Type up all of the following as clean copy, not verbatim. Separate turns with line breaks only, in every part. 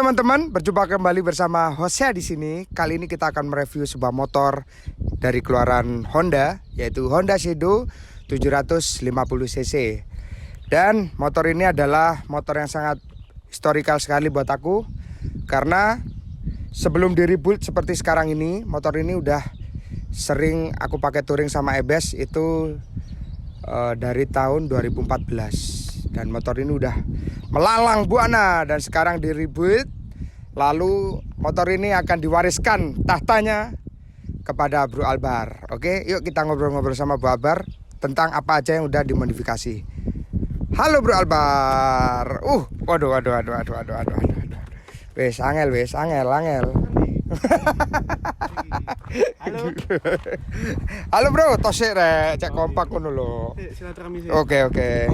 teman-teman, berjumpa kembali bersama Hosea di sini. Kali ini kita akan mereview sebuah motor dari keluaran Honda, yaitu Honda Shadow 750 cc. Dan motor ini adalah motor yang sangat historikal sekali buat aku, karena sebelum di-rebuild seperti sekarang ini, motor ini udah sering aku pakai touring sama Ebes itu dari tahun 2014. Dan motor ini udah melalang buana dan sekarang di-rebuild. Lalu motor ini akan diwariskan tahtanya kepada Bro Albar. Oke, yuk kita ngobrol-ngobrol sama Bro Albar tentang apa aja yang udah dimodifikasi. Halo Bro Albar. Waduh. Wes angel. Halo Bro, tosik rek, cek kompak ngono lho.
Silaturahmi sih.
Oke.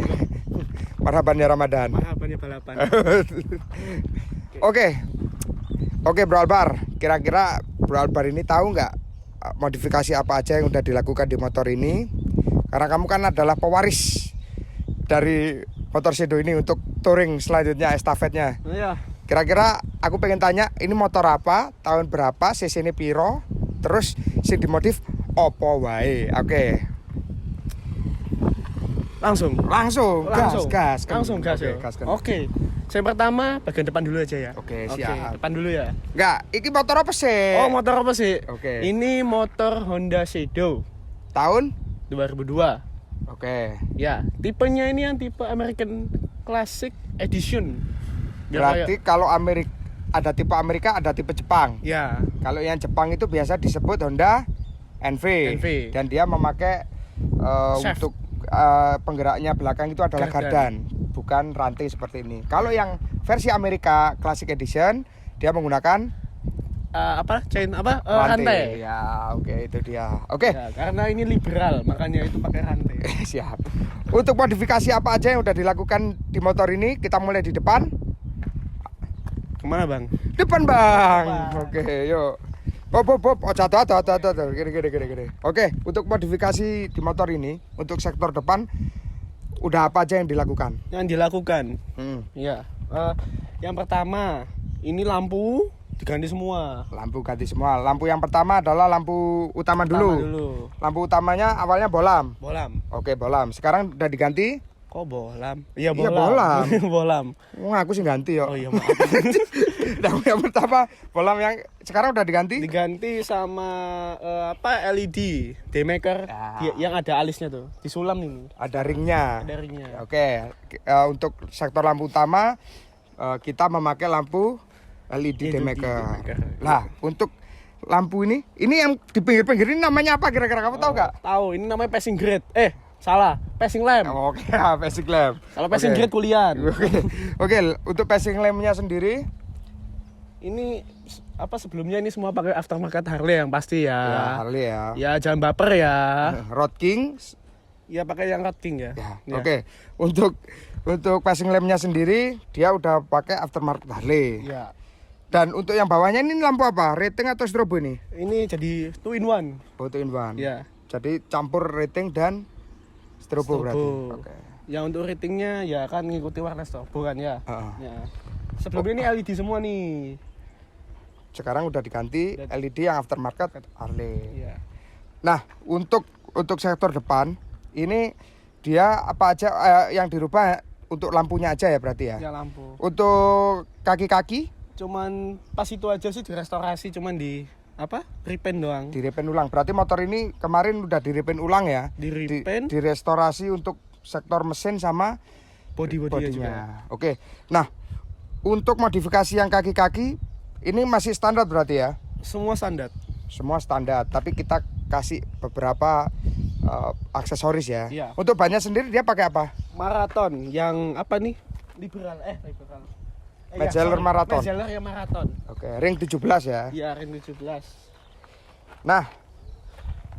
Marhaban ya Ramadan.
Marhaban ya balapan.
Oke Bro Albar, kira-kira Bro Albar ini tahu nggak modifikasi apa aja yang udah dilakukan di motor ini? Karena kamu kan adalah pewaris dari motor Shadow ini untuk touring selanjutnya, estafetnya.
Iya.
Kira-kira aku pengen tanya, ini motor apa, tahun berapa, cc ini piro, terus sing dimodif opo wae. Oke.
Langsung
Gas.
Langsung gas ya. Oke. Yang pertama bagian depan dulu aja ya.
Oke, siap.
Depan dulu ya.
Enggak, ini motor apa sih?
Oh, motor apa sih?
Oke.
Ini motor Honda Shadow
Tahun?
2002.
Oke.
Ya, tipenya ini yang tipe American Classic Edition.
Berarti kalau ada tipe Amerika, ada tipe Jepang.
Ya.
Kalau yang Jepang itu biasa disebut Honda NV. Dan dia memakai untuk penggeraknya belakang itu adalah gardan, bukan rantai seperti ini. Kalau yang versi Amerika Classic Edition, dia menggunakan
rantai.
Ya, oke, itu dia. Oke.
Ya, karena ini liberal, makanya itu pakai rantai.
Siap. Untuk modifikasi apa aja yang udah dilakukan di motor ini, kita mulai di depan.
Kemana bang?
Depan bang. Oke, yuk. Bob. Oh, jatuh. Gini. Oke, untuk modifikasi di motor ini, untuk sektor depan, udah apa aja yang dilakukan?
Yang dilakukan? Ya. Yang pertama, ini lampu diganti semua.
Lampu ganti semua. Lampu yang pertama adalah lampu utama dulu. Lampu utamanya awalnya bolam. Oke, bolam. Sekarang udah diganti.
Kok bolam? Iya
bolam.
Bolam.
Aku sih ganti ya.
Oh iya maaf.
Lampu yang pertama bolam, yang sekarang udah diganti.
Diganti sama LED D-maker yang ada alisnya tuh. Disulam ini.
Ada ringnya. Oke. Untuk sektor lampu utama kita memakai lampu LED D-maker. Nah, untuk lampu ini yang di pinggir-pinggir ini namanya apa kira-kira, kamu tahu nggak?
Tahu, ini namanya passing grade. Passing lamp.
Oke, passing lamp.
Kalau passing grade kuliah.
Oke, untuk passing lampnya sendiri
ini sebelumnya ini semua pakai aftermarket Harley yang pasti ya.
Ya, Harley ya.
Ya jangan baper ya.
Road King.
Ya pakai yang Road King ya.
Oke. Untuk passing lampnya sendiri dia udah pakai aftermarket Harley.
Ya.
Dan untuk yang bawahnya ini lampu apa? Rating atau strobo ini?
Ini jadi 2-in-1.
Oh, 2-in-1.
Ya.
Jadi campur rating dan strobo berarti.
Oke. Ya untuk ratingnya ya kan ngikuti warna strobo kan ya. Ya. Sebelumnya ini LED semua nih.
Sekarang udah diganti LED yang aftermarket Harley.
Iya.
Nah, untuk sektor depan ini dia apa aja yang dirubah untuk lampunya aja ya berarti ya?
Ya lampu.
Untuk kaki-kaki?
Cuman pas itu aja sih direstorasi, cuman repaint doang.
Direpaint ulang. Berarti motor ini kemarin udah direpaint ulang ya? Direstorasi untuk sektor mesin sama bodinya juga. Oke. Nah, untuk modifikasi yang kaki-kaki ini masih standar berarti ya?
Semua standar,
tapi kita kasih beberapa aksesoris ya.
Iya.
Untuk bannya sendiri dia pakai apa?
Marathon yang liberal.
Majeller Marathon.
Majeller yang Marathon.
Oke, ring 17 ya.
Iya, ring 17.
Nah,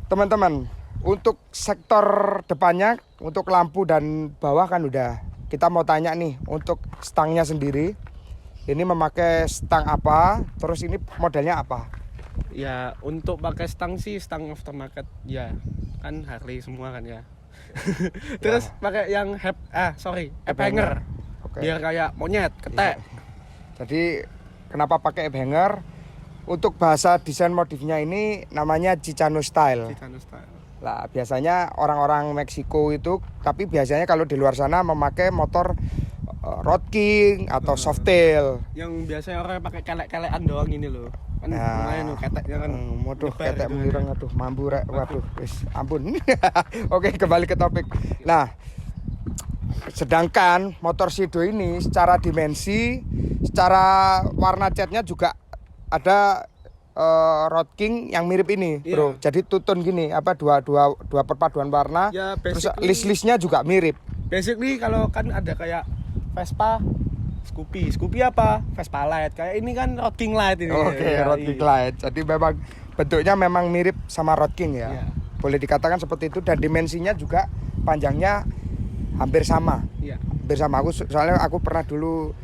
teman-teman, untuk sektor depannya, untuk lampu dan bawah kan udah. Kita mau tanya nih, untuk stangnya sendiri. Ini memakai stang apa? Terus ini modelnya apa?
Ya, untuk pakai stang sih stang aftermarket ya. Kan Harley semua kan ya. Terus pakai yang app hanger.
Oke.
Biar kayak monyet, ketek.
Jadi Kenapa pakai ape hanger? Untuk bahasa desain modifnya ini namanya Chicano style.
Chicano style.
Lah biasanya orang-orang Meksiko itu, tapi biasanya kalau di luar sana memakai motor Road King atau Softail.
Yang biasanya orang pakai kelek-kelekan doang ini loh. Kan lumayan loh keteknya kan.
Waduh,
nyebar
ketek
gitu.
mengirang, aduh, mambu rek, waduh, wis ampun. Oke, kembali ke topik. Nah, sedangkan motor Shadow ini secara dimensi, secara warna catnya juga ada Road King yang mirip ini, bro.
Iya.
Jadi tutun gini, apa dua perpaduan warna.
Ya,
Terus
basically-
list-listnya juga mirip.
Basically kalau kan ada kayak Vespa, Scoopy apa? Vespa Light. Kayak ini kan Road King Light ini.
Oke,
Ya,
Road King Light. Jadi memang bentuknya memang mirip sama Road King ya.
Iya.
Boleh dikatakan seperti itu, dan dimensinya juga panjangnya hampir sama.
Iya.
Hampir sama. Soalnya aku pernah dulu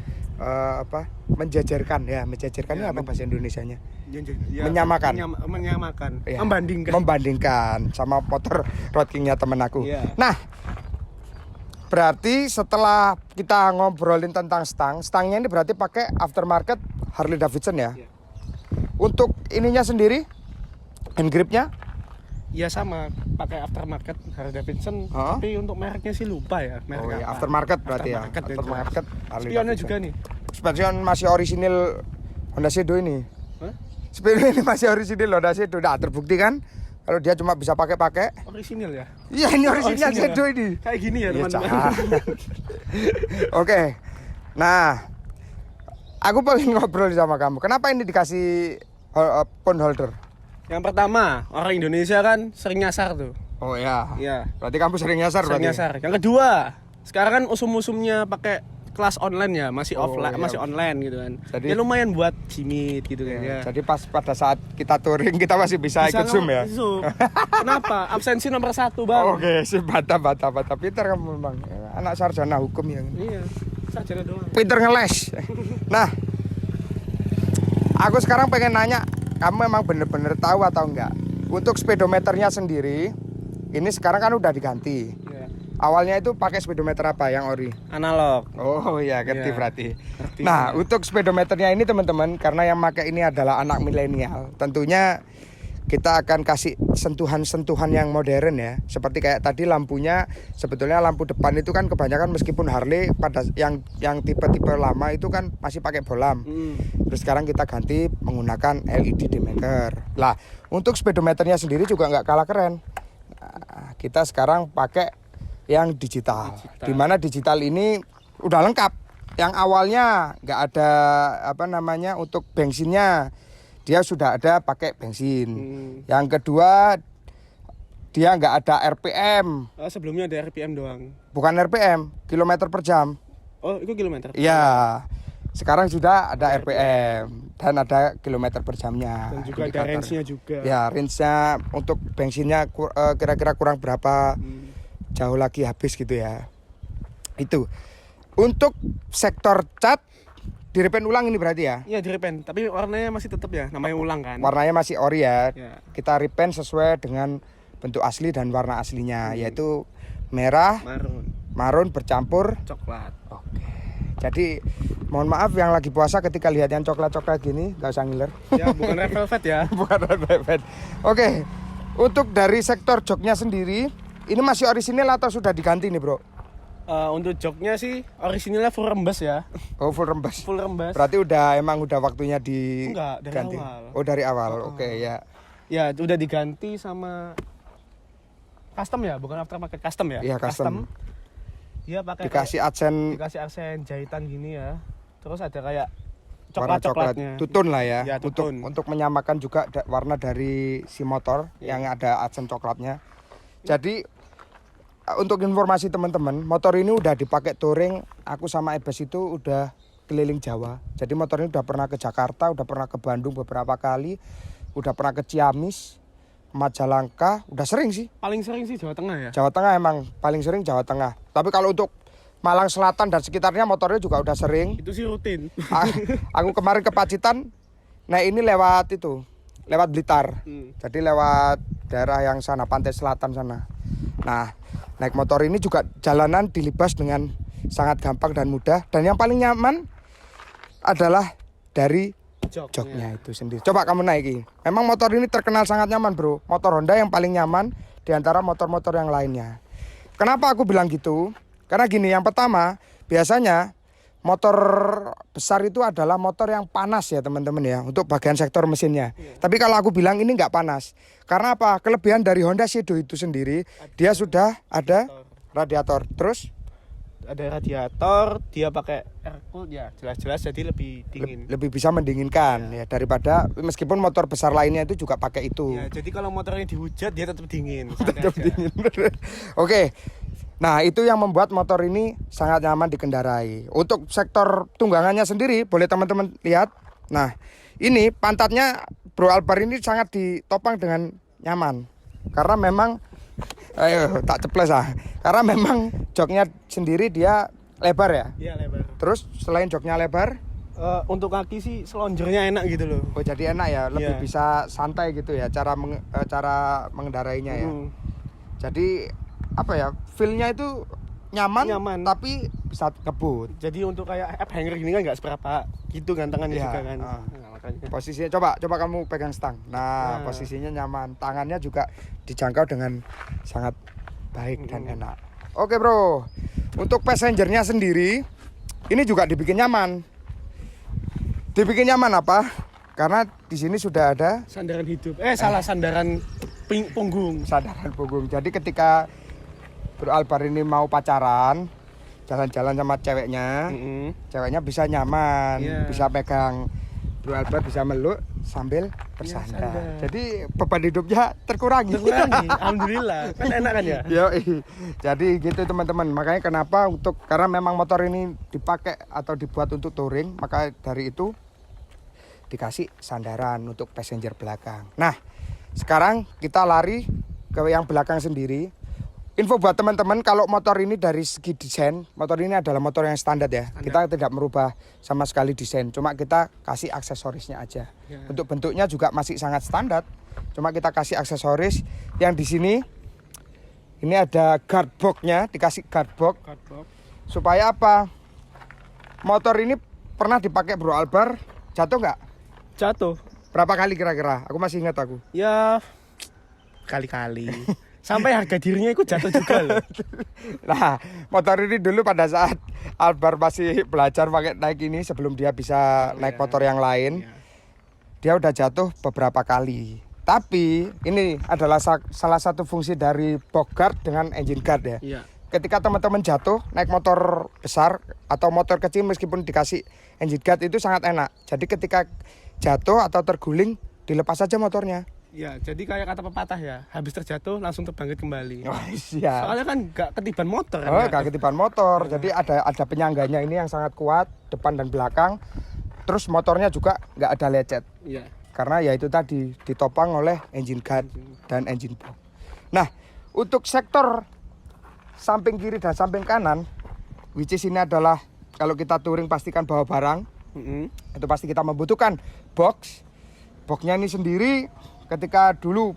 menjajarkan
Ya,
ini apa bahasa Indonesianya?
Ya,
Menyamakan.
Membandingkan.
Ya,
Membandingkan.
Membandingkan sama motor Road King-nya temen aku.
Iya.
Nah, berarti setelah kita ngobrolin tentang stangnya ini berarti pakai aftermarket Harley Davidson ya.
Iya.
Untuk ininya sendiri, hand gripnya,
Ya sama, pakai aftermarket Harley Davidson.
Hah?
Tapi untuk mereknya sih lupa ya. Merek
iya,
apa.
aftermarket berarti
Aftermarket
ya.
itu.
Aftermarket Harley
Spionnya
Davidson.
juga nih.
Spion masih orisinil Honda Shadow ini.
Hah?
Spion ini masih orisinil Honda Shadow. Nah, terbukti kan kalau dia cuma bisa pakai.
Orisinil ya.
Iya, ini orisinil
Orisinil
Shadow
ya?
ini.
Kayak gini ya
Iya,
teman-teman.
cah. Oke. Nah, aku pengen ngobrol sama kamu. Kenapa ini dikasih phone holder?
Yang pertama, orang Indonesia kan sering nyasar tuh.
Oh ya.
Iya.
Berarti kamu sering nyasar
Sering
berarti.
nyasar. Yang kedua, sekarang kan usum-usumnya pakai kelas online ya, masih
Oh,
offline,
iya.
masih online gitu kan.
Jadi-
ya lumayan buat jimit gitu kan ya.
Jadi pas pada saat kita touring kita masih bisa ikut Zoom ya.
Zoom. Kenapa? Absensi nomor 1 bang.
Oke, sip, bata. Pinter kamu memang. Anak sarjana hukum ya.
Iya, sarjana doang.
Pinter ngeles. Nah, aku sekarang pengen nanya, kamu memang bener-bener tahu atau enggak? Untuk speedometernya sendiri, ini sekarang kan udah diganti.
Iya.
Awalnya itu pakai speedometer apa yang ori?
Analog.
Oh iya, ngerti
Iya.
berarti.
Ngerti.
Nah, untuk speedometernya ini teman-teman, karena yang pakai ini adalah anak milenial, tentunya kita akan kasih sentuhan-sentuhan yang modern ya. Seperti kayak tadi lampunya, sebetulnya lampu depan itu kan kebanyakan meskipun Harley pada yang tipe-tipe lama itu kan masih pakai bolam. Terus sekarang kita ganti menggunakan LED dimmenter. Lah, untuk speedometernya sendiri juga nggak kalah keren. Nah, kita sekarang pakai yang digital. Dimana digital ini udah lengkap. Yang awalnya nggak ada untuk bensinnya, dia sudah ada pakai bensin. Yang kedua, dia nggak ada RPM,
Sebelumnya ada RPM doang.
bukan RPM, kilometer per jam.
Oh, itu kilometer.
Iya. Sekarang sudah ada RPM dan ada kilometer per jamnya.
Dan juga ada
indikator.
range-nya juga.
Ya, range-nya untuk bensinnya kira-kira kurang berapa, jauh lagi habis gitu ya. Itu. Untuk sektor cat direpaint ulang ini berarti ya.
Iya, di-repaint, tapi warnanya masih tetap ya, namanya ulang kan.
Warnanya masih ori ya.
Ya.
Kita repaint sesuai dengan bentuk asli dan warna aslinya, yaitu merah, marun bercampur.
Coklat.
Oke. Jadi mohon maaf yang lagi puasa ketika lihat yang coklat-coklat gini, nggak usah ngiler.
Ya, bukan red velvet ya.
Bukan red velvet. Oke. Untuk dari sektor joknya sendiri, ini masih orisinil atau sudah diganti nih, Bro?
Untuk joknya sih orisinalnya full rembes ya.
Oh, full rembes.
Full rembes.
Berarti emang udah waktunya diganti.
Enggak, dari awal.
Oh, dari awal. Oke, ya.
Ya, udah diganti sama custom ya, bukan aftermarket, custom ya.
Iya, custom.
Dia pakai
Dikasih aksen
dikasih aksen jahitan gini ya. Terus ada kayak
warna coklat,
coklat-coklatnya.
tutun lah ya.
Ya, tutun.
Untuk menyamakan juga warna dari si motor yang ada aksen coklatnya. Jadi untuk informasi teman-teman, motor ini udah dipakai touring. Aku sama Ebes itu udah keliling Jawa. Jadi motor ini udah pernah ke Jakarta, udah pernah ke Bandung beberapa kali, udah pernah ke Ciamis, Majalengka, udah sering sih.
Paling sering sih Jawa Tengah ya.
Jawa Tengah emang paling sering Jawa Tengah. Tapi kalau untuk Malang Selatan dan sekitarnya motornya juga udah sering.
Itu sih rutin.
Aku kemarin ke Pacitan, nah ini lewat Blitar. Jadi lewat daerah yang sana, pantai selatan sana. Nah, naik motor ini juga jalanan dilibas dengan sangat gampang dan mudah. Dan yang paling nyaman adalah dari joknya itu sendiri. Coba kamu naiki. Memang motor ini terkenal sangat nyaman, Bro. Motor Honda yang paling nyaman di antara motor-motor yang lainnya. Kenapa aku bilang gitu? Karena gini, yang pertama, biasanya motor besar itu adalah motor yang panas ya teman-teman ya, untuk bagian sektor mesinnya. Tapi kalau aku bilang ini nggak panas. Karena apa? Kelebihan dari Honda Shadow itu sendiri, dia sudah ada radiator. Terus
ada radiator, dia pakai air cool ya, jelas-jelas jadi lebih dingin.
lebih bisa mendinginkan ya daripada meskipun motor besar lainnya itu juga pakai itu.
Ya, jadi kalau motornya dihujat dia tetap dingin.
Tetap dingin. Oke. Nah, itu yang membuat motor ini sangat nyaman dikendarai. Untuk sektor tunggangannya sendiri, boleh teman-teman lihat. Nah, ini pantatnya Bro Albar ini sangat ditopang dengan nyaman. Karena memang tak ceples karena memang joknya sendiri dia lebar ya.
Iya, lebar.
Terus selain joknya lebar,
untuk kaki sih selonjornya enak gitu loh.
oh jadi enak ya, lebih
Iya.
bisa santai gitu ya cara mengendarainya ya. Jadi apa ya, feel-nya itu nyaman. Tapi bisa ngebut.
Jadi untuk kayak app hanger gini kan nggak seberapa gitu kan tangannya
Iya,
juga kan.
ah.
Nah, makanya.
Posisinya coba kamu pegang stang. Nah, posisinya nyaman. Tangannya juga dijangkau dengan sangat baik dan enak. Oke, Bro. Untuk passengernya sendiri ini juga dibikin nyaman. Dibikin nyaman apa? Karena di sini sudah ada
Sandaran hidup. Sandaran punggung.
sandaran punggung. Jadi ketika Bro Albar ini mau pacaran, jalan-jalan sama ceweknya, ceweknya bisa nyaman,
Iya.
bisa pegang. Bro Albar bisa meluk sambil bersandar.
sandar.
Jadi beban hidupnya terkurangi.
Terkurangi. Alhamdulillah. Kan enak kan ya?
Yoi. Jadi gitu teman-teman. Makanya kenapa karena memang motor ini dipakai atau dibuat untuk touring, maka dari itu dikasih sandaran untuk passenger belakang. Nah, sekarang kita lari ke yang belakang sendiri. Info buat teman-teman, kalau motor ini dari segi desain, motor ini adalah motor yang standar ya. Kita tidak merubah sama sekali desain, cuma kita kasih aksesorisnya aja.
Ya.
Untuk bentuknya juga masih sangat standar, cuma kita kasih aksesoris yang di sini. Ini ada guard box-nya, dikasih guard box. Supaya apa? Motor ini pernah dipakai Bro Albar, jatuh nggak?
Jatuh.
Berapa kali kira-kira? Aku masih ingat aku.
Ya kali-kali. Sampai harga dirinya ikut jatuh juga loh.
Nah, motor ini dulu pada saat Albar masih belajar pakai naik ini sebelum dia bisa naik motor yang lain, dia udah jatuh beberapa kali. Tapi ini adalah salah satu fungsi dari box guard dengan engine guard ya.
Iya.
Ketika teman-teman jatuh naik motor besar atau motor kecil meskipun dikasih engine guard itu sangat enak. Jadi ketika jatuh atau terguling dilepas saja motornya.
Ya, jadi kayak kata pepatah ya, habis terjatuh langsung terbangkit kembali.
Oh, siap.
Soalnya kan nggak ketiban motor kan.
Oh, gak ketiban motor. Jadi ada penyangganya ini yang sangat kuat depan dan belakang. Terus motornya juga nggak ada lecet.
Iya.
Karena ya itu tadi ditopang oleh engine guard dan engine box. Nah, untuk sektor samping kiri dan samping kanan, which is ini adalah kalau kita touring pastikan bawa barang, itu pasti kita membutuhkan box. Boxnya ini sendiri ketika dulu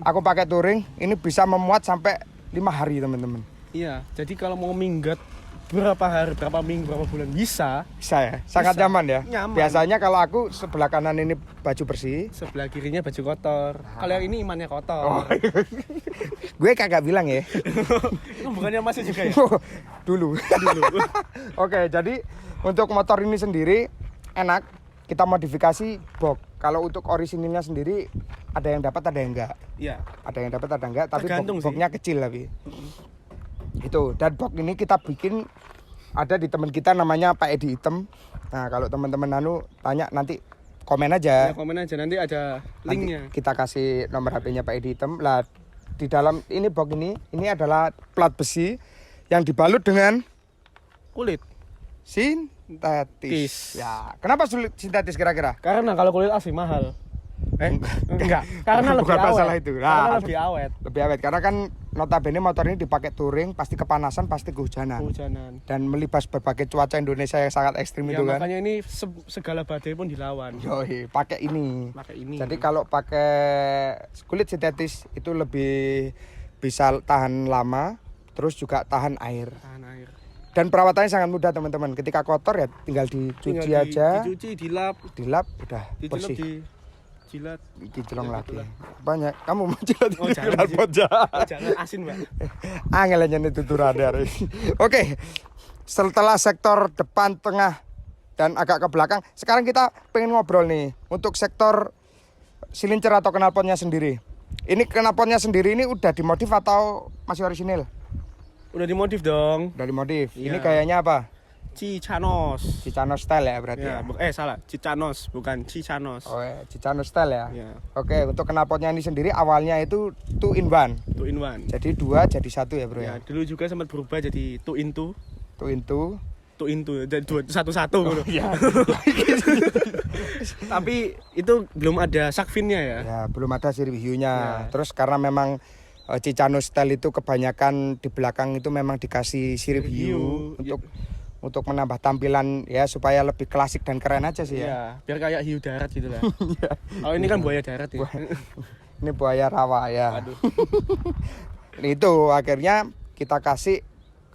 aku pakai touring ini bisa memuat sampai 5 hari teman-teman.
Iya, jadi kalau mau minggat berapa hari, berapa minggu, berapa bulan bisa.
Bisa ya, sangat
Bisa.
nyaman ya.
Nyaman.
Biasanya kalau aku sebelah kanan ini baju bersih,
Sebelah kirinya baju kotor. Kalau yang ini imannya kotor.
gue kagak bilang ya.
Itu bukannya masih juga ya?
Dulu. Oke, jadi untuk motor ini sendiri enak, kita modifikasi box. Kalau untuk orisinilnya sendiri ada yang dapat ada yang enggak.
Iya.
Ada yang dapat ada enggak, tapi
Tergantung sih.
boxnya kecil tapi. Itu, dan box ini kita bikin ada di teman kita namanya Pak Edi Hitam. Nah, kalau teman-teman tanya nanti komen aja.
Ya, komen aja nanti ada linknya.
Nanti kita kasih nomor HP-nya Pak Edi Hitam. Lah di dalam ini box ini adalah plat besi yang dibalut dengan
Kulit.
sintetis. Ya, kenapa sulit sintetis kira-kira?
Karena kalau kulit asli mahal. Enggak. Karena lebih
Bukan
awet.
masalah itu.
Karena
Nah,
lebih awet.
lebih awet karena kan notabene motor ini dipakai touring pasti kepanasan, pasti kehujanan.
Kehujanan.
Dan melibas berbagai cuaca Indonesia yang sangat ekstrim
Ya
itu kan.
makanya ini segala badai pun dilawan.
Yoi, pakai ini.
Pakai ini.
Jadi kalau pakai kulit sintetis itu lebih bisa tahan lama, terus juga tahan air.
tahan air.
Dan perawatannya sangat mudah teman-teman. Ketika kotor ya tinggal dicuci aja.
Dicuci, dilap
Udah bersih.
Jilat.
Dicolong lagi. Banyak. Kamu mau jilat
Oh, jangan,
knalpot
jangan asin, Mbak.
Angel aja nih tuturan hari. Oke. Setelah sektor depan, tengah dan agak ke belakang, sekarang kita pengen ngobrol nih untuk sektor silincer atau knalpotnya sendiri. Ini knalpotnya sendiri ini udah dimodif atau masih orisinil?
Udah dimodif dong.
Dari modif.
Iya.
Ini kayaknya apa?
Cicanos.
Cicanos style ya berarti.
Ya, salah. Cicanos, bukan Cicanos.
Oh ya, Cicanos style ya.
Ya,
Oke, untuk knalpotnya ini sendiri awalnya itu 2 in 1.
2 in 1.
Jadi 2 jadi 1 ya, Bro
Ya,
ya.
dulu juga sempat berubah jadi 2 in 2.
2 in 2.
2 in 2 jadi 1-1 gitu.
Ya.
Tapi itu belum ada shark fin-nya ya.
Ya, belum ada sirip hiunya.
Ya.
Terus karena memang Cicanos style itu kebanyakan di belakang itu memang dikasih sirip hiu untuk menambah tampilan ya supaya lebih klasik dan keren aja sih ya.
Ya, biar kayak hiu darat gitu lah. Oh, ini kan buaya darat ya.
Ini buaya rawa ya.
Aduh.
Itu akhirnya kita kasih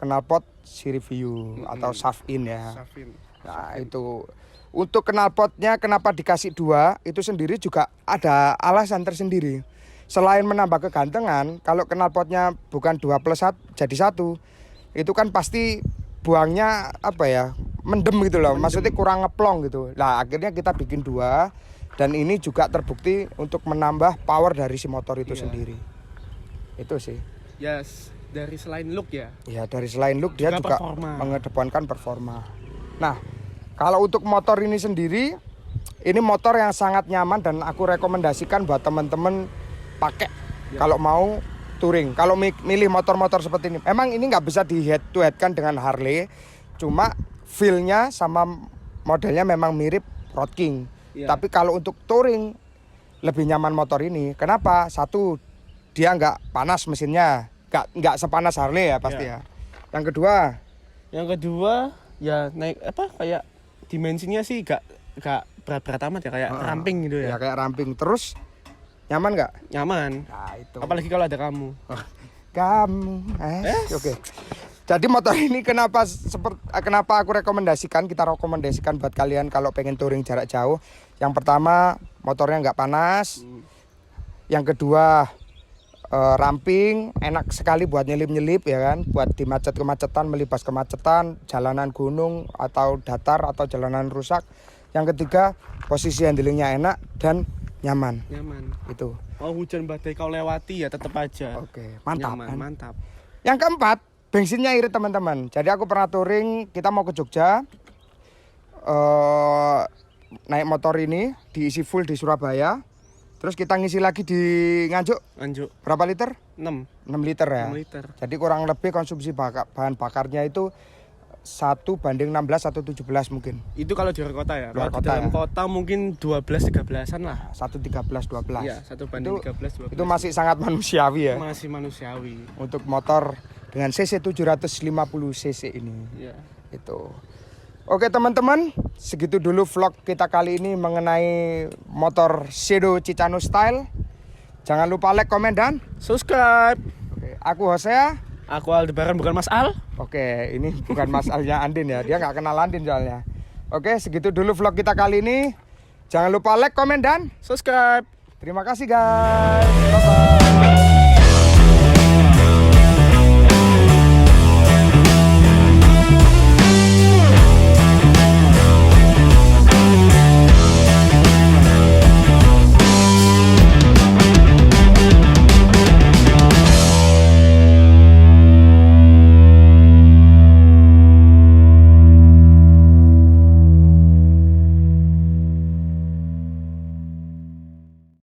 knalpot sirip hiu atau shaft in ya.
Shark fin.
Nah, itu untuk knalpotnya kenapa dikasih 2 itu sendiri juga ada alasan tersendiri. Selain menambah kegantengan, kalau knalpotnya bukan 2+1 jadi 1, itu kan pasti buangnya apa ya, mendem gitu loh. Maksudnya kurang ngeplong gitu. Nah akhirnya kita bikin 2 dan ini juga terbukti untuk menambah power dari si motor itu sendiri. Itu sih.
Yes, dari selain look ya.
Ya dari selain look dia juga
performa.
mengedepankan performa. Nah kalau untuk motor ini sendiri, ini motor yang sangat nyaman dan aku rekomendasikan buat teman-teman pakai kalau mau touring. Kalau milih motor-motor seperti ini, memang ini nggak bisa di head to head kan dengan Harley, cuma feel-nya sama modelnya memang mirip Road King. Tapi kalau untuk touring lebih nyaman motor ini. Kenapa? Satu, dia nggak panas mesinnya, nggak sepanas Harley ya pasti ya. Yang kedua
ya naik kayak dimensinya sih gak berat-berat amat ya, kayak ramping gitu ya.
Ya kayak ramping. Terus nyaman nggak?
Nyaman.
Nah itu.
Apalagi kalau ada kamu.
Oke. Jadi motor ini kenapa aku kita rekomendasikan buat kalian kalau pengen touring jarak jauh. Yang pertama motornya nggak panas. Yang kedua ramping, enak sekali buat nyelip-nyelip ya kan, buat di kemacetan, melibas kemacetan, jalanan gunung atau datar atau jalanan rusak. Yang ketiga posisi handlingnya enak dan nyaman. Itu.
Mau hujan badai kau lewati ya tetap aja.
Oke, mantap.
Nyaman,
kan?
mantap.
Yang keempat, bensinnya irit teman-teman. Jadi aku pernah touring, kita mau ke Jogja, naik motor ini diisi full di Surabaya. Terus kita ngisi lagi di Nganjuk. Berapa liter?
6
liter ya.
6 liter.
Jadi kurang lebih konsumsi bahan bakarnya itu 1:16 atau 17 mungkin.
Itu kalau di luar kota ya.
Luar
Kalau
kota
di dalam
ya.
kota mungkin 12-13an lah.
1:13-12.
Iya, 1:13-12.
Itu masih sangat manusiawi ya.
Masih manusiawi.
Untuk motor dengan cc 750 cc ini.
Iya.
Itu. Oke teman-teman, segitu dulu vlog kita kali ini mengenai motor Shadow Cicanos Style. Jangan lupa like, komen, dan
subscribe.
Oke, aku Hosea.
Aku Aldebaran, bukan Mas Al.
Oke, ini bukan Mas Alnya Andin ya. Dia nggak kenal Andin soalnya. Oke, segitu dulu vlog kita kali ini. Jangan lupa like, komen, dan
subscribe.
terima kasih guys. Bye-bye.